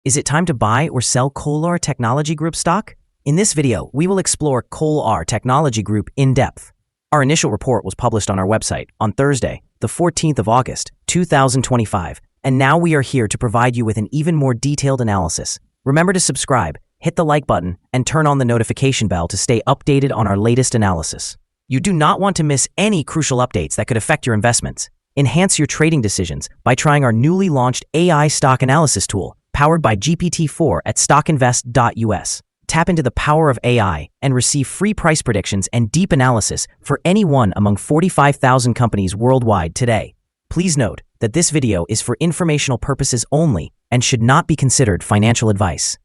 Is it time to buy or sell KULR Technology Group stock? In this video, we will explore KULR Technology Group in depth. Our initial report was published on our website on Thursday, the 14th of August, 2025, and now we are here to provide you with an even more detailed analysis. Remember to subscribe, hit the like button, and turn on the notification bell to stay updated on our latest analysis. You do not want to miss any crucial updates that could affect your investments. Enhance your trading decisions by trying our newly launched AI stock analysis tool, powered by GPT-4 at StockInvest.us. Tap into the power of AI and receive free price predictions and deep analysis for any one among 45,000 companies worldwide today. Please note that this video is for informational purposes only and should not be considered financial advice.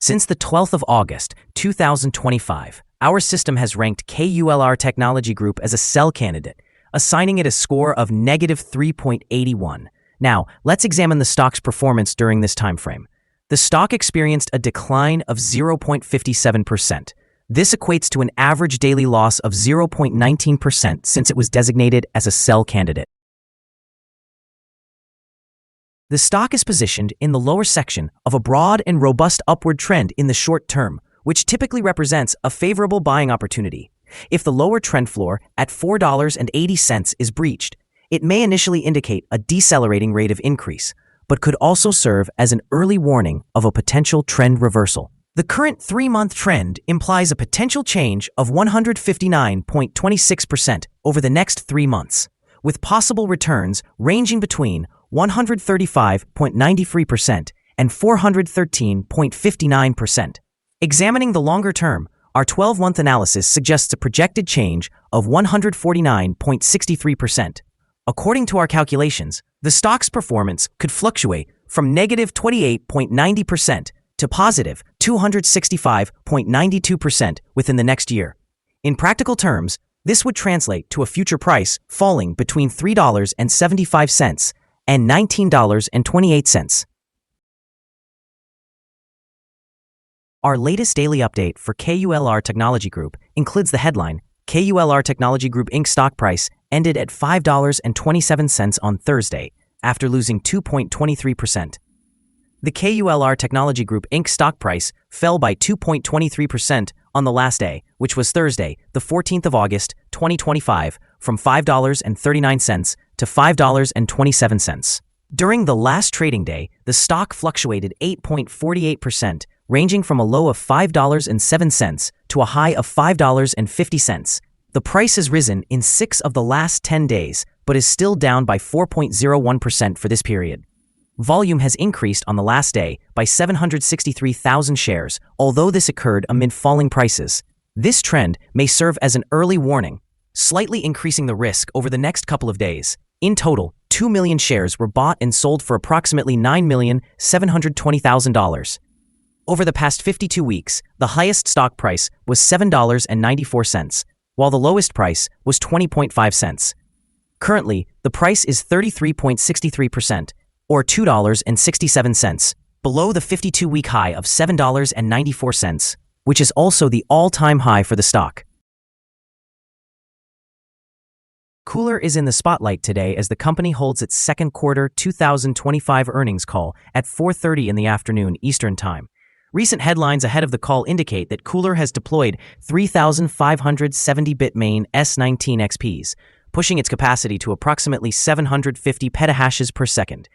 Since the 12th of August, 2025, our system has ranked KULR Technology Group as a sell candidate, assigning it a score of -3.81. Now, let's examine the stock's performance during this time frame. The stock experienced a decline of 0.57%. This equates to an average daily loss of 0.19% since it was designated as a sell candidate. The stock is positioned in the lower section of a broad and robust upward trend in the short term, which typically represents a favorable buying opportunity. If the lower trend floor at $4.80 is breached, it may initially indicate a decelerating rate of increase, but could also serve as an early warning of a potential trend reversal. The current 3-month trend implies a potential change of 159.26% over the next 3 months, with possible returns ranging between 135.93% and 413.59%. Examining the longer term, our 12-month analysis suggests a projected change of 149.63%. According to our calculations, the stock's performance could fluctuate from -28.90% to positive 265.92% within the next year. In practical terms, this would translate to a future price falling between $3.75 and $19.28. Our latest daily update for KULR Technology Group includes the headline, KULR Technology Group Inc. stock price ended at $5.27 on Thursday, after losing 2.23%. The KULR Technology Group Inc. stock price fell by 2.23% on the last day, which was Thursday, the 14th of August, 2025, from $5.39 to $5.27. During the last trading day, the stock fluctuated 8.48%, ranging from a low of $5.07 to a high of $5.50. The price has risen in 6 of the last 10 days, but is still down by 4.01% for this period. Volume has increased on the last day by 763,000 shares, although this occurred amid falling prices. This trend may serve as an early warning, slightly increasing the risk over the next couple of days. In total, 2 million shares were bought and sold for approximately $9,720,000. Over the past 52 weeks, the highest stock price was $7.94, while the lowest price was 20.5 cents. Currently, the price is 33.63%, or $2.67, below the 52-week high of $7.94, which is also the all-time high for the stock. KULR is in the spotlight today as the company holds its second quarter 2025 earnings call at 4:30 in the afternoon Eastern Time. Recent headlines ahead of the call indicate that KULR has deployed 3,570 Bitmain S19 XPs, pushing its capacity to approximately 750 petahashes per second,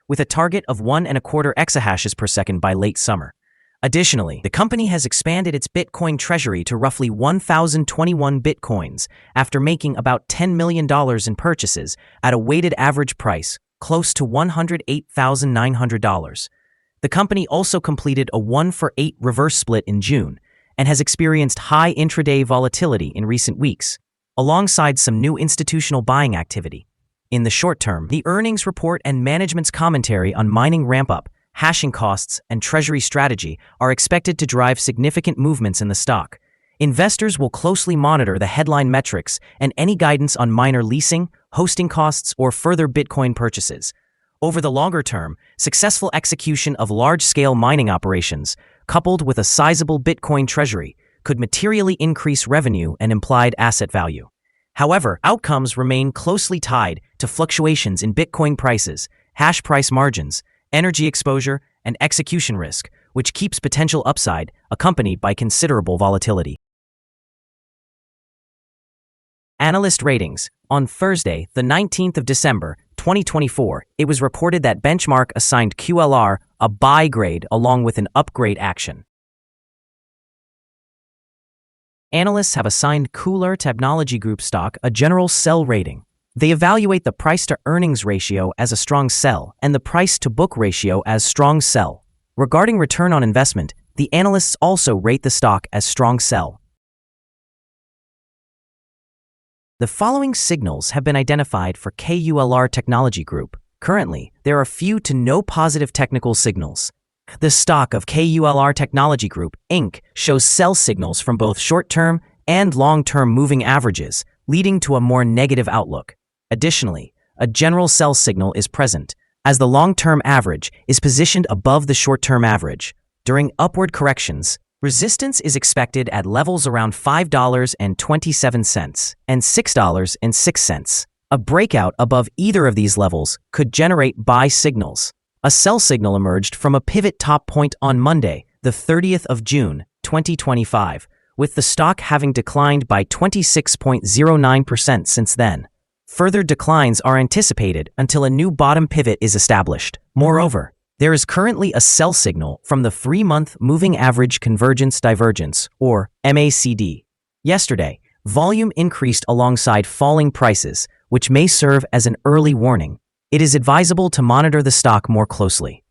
with a target of 1.25 exahashes per second by late summer. Additionally, the company has expanded its Bitcoin treasury to roughly 1,021 Bitcoins after making about $10 million in purchases at a weighted average price close to $108,900. The company also completed a 1-for-8 reverse split in June and has experienced high intraday volatility in recent weeks, alongside some new institutional buying activity. In the short term, the earnings report and management's commentary on mining ramp-up, hashing costs, and treasury strategy are expected to drive significant movements in the stock. Investors will closely monitor the headline metrics and any guidance on miner leasing, hosting costs, or further Bitcoin purchases. Over the longer term, successful execution of large-scale mining operations, coupled with a sizable Bitcoin treasury, could materially increase revenue and implied asset value. However, outcomes remain closely tied to fluctuations in Bitcoin prices, hash price margins, energy exposure, and execution risk, which keeps potential upside accompanied by considerable volatility. Analyst ratings. On Thursday, the 19th of December, 2024, it was reported that Benchmark assigned KULR a buy grade along with an upgrade action. Analysts have assigned KULR Technology Group stock a general sell rating. They evaluate the price-to-earnings ratio as a strong sell and the price-to-book ratio as strong sell. Regarding return on investment, the analysts also rate the stock as strong sell. The following signals have been identified for KULR Technology Group. Currently, there are few to no positive technical signals. The stock of KULR Technology Group, Inc. shows sell signals from both short-term and long-term moving averages, leading to a more negative outlook. Additionally, a general sell signal is present, as the long-term average is positioned above the short-term average. During upward corrections, resistance is expected at levels around $5.27 and $6.06. A breakout above either of these levels could generate buy signals. A sell signal emerged from a pivot top point on Monday, the 30th of June, 2025, with the stock having declined by 26.09% since then. Further declines are anticipated until a new bottom pivot is established. Moreover, there is currently a sell signal from the 3-month Moving Average Convergence Divergence, or MACD. Yesterday, volume increased alongside falling prices, which may serve as an early warning. It is advisable to monitor the stock more closely.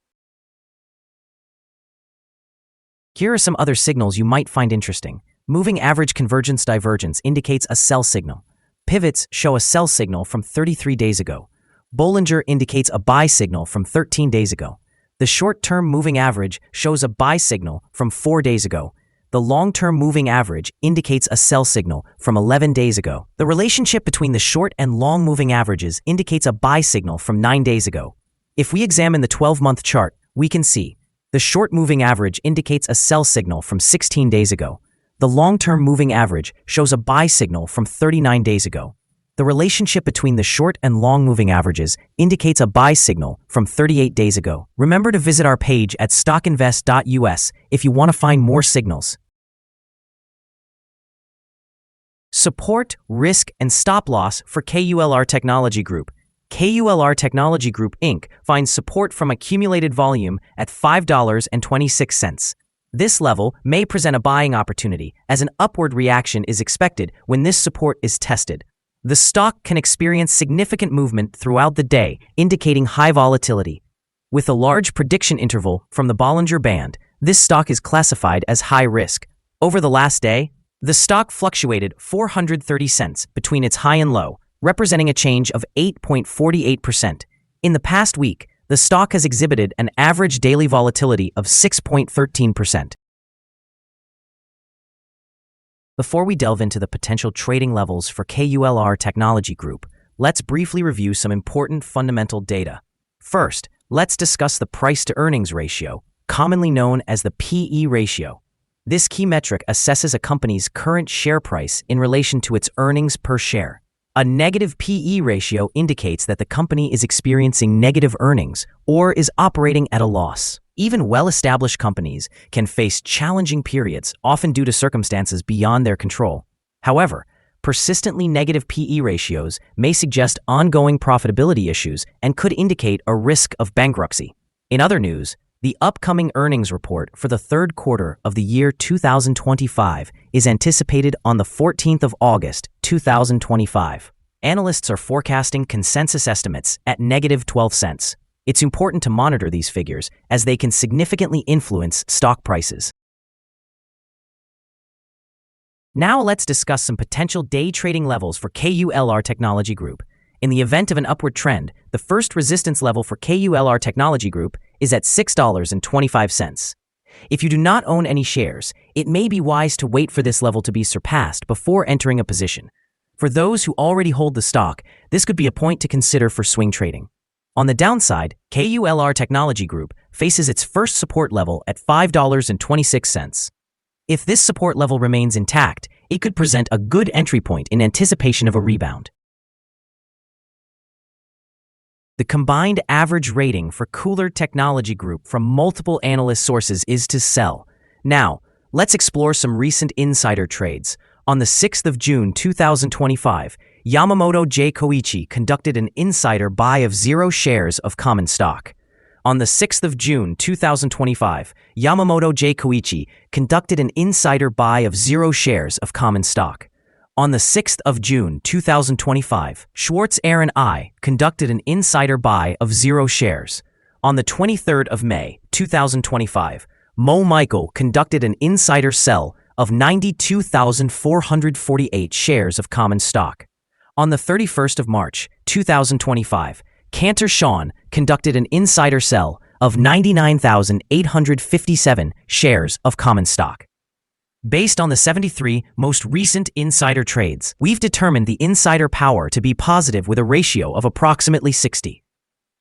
Here are some other signals you might find interesting. Moving Average Convergence Divergence indicates a sell signal. Pivots show a sell signal from 33 days ago. Bollinger indicates a buy signal from 13 days ago. The short-term moving average shows a buy signal from 4 days ago. The long-term moving average indicates a sell signal from 11 days ago. The relationship between the short and long moving averages indicates a buy signal from 9 days ago. If we examine the 12-month chart, we can see the short moving average indicates a sell signal from 16 days ago. The long-term moving average shows a buy signal from 39 days ago. The relationship between the short and long moving averages indicates a buy signal from 38 days ago. Remember to visit our page at StockInvest.us if you want to find more signals. Support, risk, and stop loss for KULR Technology Group. KULR Technology Group, Inc. finds support from accumulated volume at $5.26. This level may present a buying opportunity, as an upward reaction is expected when this support is tested. The stock can experience significant movement throughout the day, indicating high volatility. With a large prediction interval from the Bollinger Band, this stock is classified as high risk. Over the last day, the stock fluctuated 430 cents between its high and low, representing a change of 8.48%. In the past week, the stock has exhibited an average daily volatility of 6.13%. Before we delve into the potential trading levels for KULR Technology Group, let's briefly review some important fundamental data. First, let's discuss the price-to-earnings ratio, commonly known as the PE ratio. This key metric assesses a company's current share price in relation to its earnings per share. A negative PE ratio indicates that the company is experiencing negative earnings or is operating at a loss. Even well-established companies can face challenging periods, often due to circumstances beyond their control. However, persistently negative PE ratios may suggest ongoing profitability issues and could indicate a risk of bankruptcy. In other news, the upcoming earnings report for the third quarter of the year 2025 is anticipated on the 14th of August, 2025. Analysts are forecasting consensus estimates at negative 12 cents. It's important to monitor these figures as they can significantly influence stock prices. Now let's discuss some potential day trading levels for KULR Technology Group. In the event of an upward trend, the first resistance level for KULR Technology Group is at $6.25. If you do not own any shares, it may be wise to wait for this level to be surpassed before entering a position. For those who already hold the stock, this could be a point to consider for swing trading. On the downside, KULR Technology Group faces its first support level at $5.26. If this support level remains intact, it could present a good entry point in anticipation of a rebound. The combined average rating for KULR Technology Group from multiple analyst sources is to sell. Now, let's explore some recent insider trades. On the 6th of June 2025, Yamamoto J. Koichi conducted an insider buy of 0 shares of common stock. On the 6th of June 2025, Yamamoto J. Koichi conducted an insider buy of 0 shares of common stock. On the 6th of June 2025, Schwartz Aaron I conducted an insider buy of 0 shares. On the 23rd of May 2025, Mo Michael conducted an insider sell of 92,448 shares of common stock. On the 31st of March 2025, Cantor Sean conducted an insider sell of 99,857 shares of common stock. Based on the 73 most recent insider trades, we've determined the insider power to be positive with a ratio of approximately 60.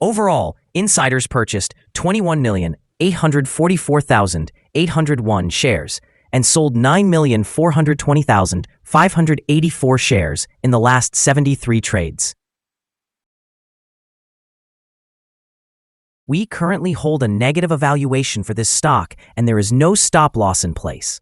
Overall, insiders purchased 21,844,801 shares and sold 9,420,584 shares in the last 73 trades. We currently hold a negative evaluation for this stock, and there is no stop loss in place.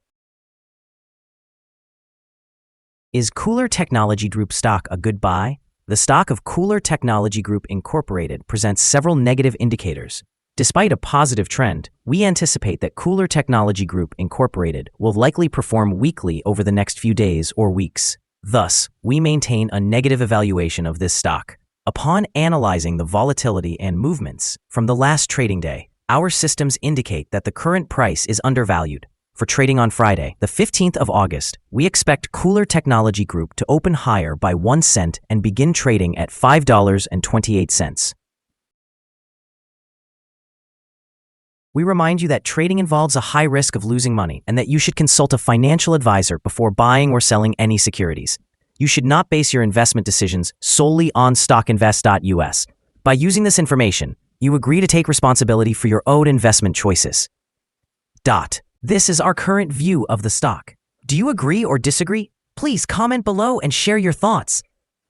Is KULR Technology Group stock a good buy? The stock of KULR Technology Group Incorporated presents several negative indicators. Despite a positive trend, we anticipate that KULR Technology Group Incorporated will likely perform weakly over the next few days or weeks. Thus, we maintain a negative evaluation of this stock. Upon analyzing the volatility and movements from the last trading day, our systems indicate that the current price is undervalued. For trading on Friday, the 15th of August, we expect KULR Technology Group to open higher by 1 cent and begin trading at $5.28. We remind you that trading involves a high risk of losing money and that you should consult a financial advisor before buying or selling any securities. You should not base your investment decisions solely on StockInvest.us. By using this information, you agree to take responsibility for your own investment choices. This is our current view of the stock. Do you agree or disagree? Please comment below and share your thoughts.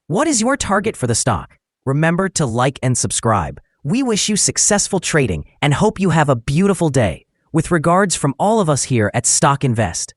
What is your target for the stock? Remember to like and subscribe. We wish you successful trading and hope you have a beautiful day. With regards from all of us here at Stock Invest.